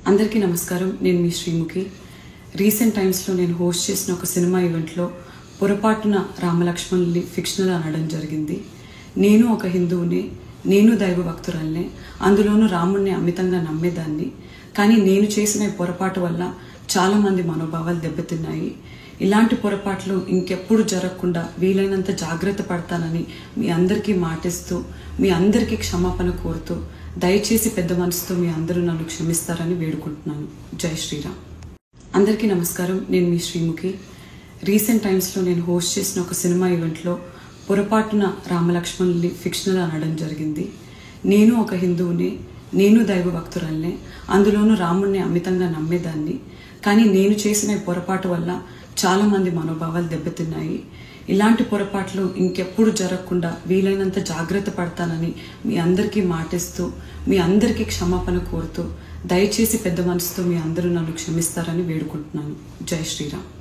అందరికీ నమస్కారం. నేను మీ శ్రీముఖి. రీసెంట్ టైమ్స్లో నేను హోస్ట్ చేసిన ఒక సినిమా ఈవెంట్లో పొరపాటున రామలక్ష్మణుల్ని ఫిక్షనల్ అనడం జరిగింది. నేను ఒక హిందువుని, నేను దైవ భక్తురాల్ని, అందులోనూ రాముణ్ణి అమితంగా నమ్మేదాన్ని. కానీ నేను చేసిన ఈ పొరపాటు వల్ల చాలామంది మనోభావాలు దెబ్బతిన్నాయి. ఇలాంటి పొరపాట్లు ఇంకెప్పుడు జరగకుండా వీలైనంత జాగ్రత్త పడతానని మీ అందరికీ మాటిస్తూ, మీ అందరికీ క్షమాపణ కోరుతూ, దయచేసి పెద్ద మనసుతో మీ అందరూ నన్ను క్షమిస్తారని వేడుకుంటున్నాను. జై శ్రీరామ్. అందరికీ నమస్కారం. నేను మీ శ్రీముఖి. రీసెంట్ టైమ్స్లో నేను హోస్ట్ చేసిన ఒక సినిమా ఈవెంట్లో పొరపాటున రామలక్ష్మణుల్ని ఫిక్షనల్ అనడం జరిగింది. నేను ఒక హిందువుని, నేను దైవ భక్తురాల్ని, అందులోనూ రాముణ్ణి అమితంగా నమ్మేదాన్ని. కానీ నేను చేసిన ఈ పొరపాటు వల్ల చాలామంది మనోభావాలు దెబ్బతిన్నాయి. ఇలాంటి పొరపాట్లు ఇంకెప్పుడు జరగకుండా వీలైనంత జాగ్రత్త పడతానని మీ అందరికీ మాటిస్తూ, మీ అందరికీ క్షమాపణ కోరుతూ, దయచేసి పెద్ద మనసుతో మీ అందరూ నన్ను క్షమిస్తారని వేడుకుంటున్నాను. జై శ్రీరామ్.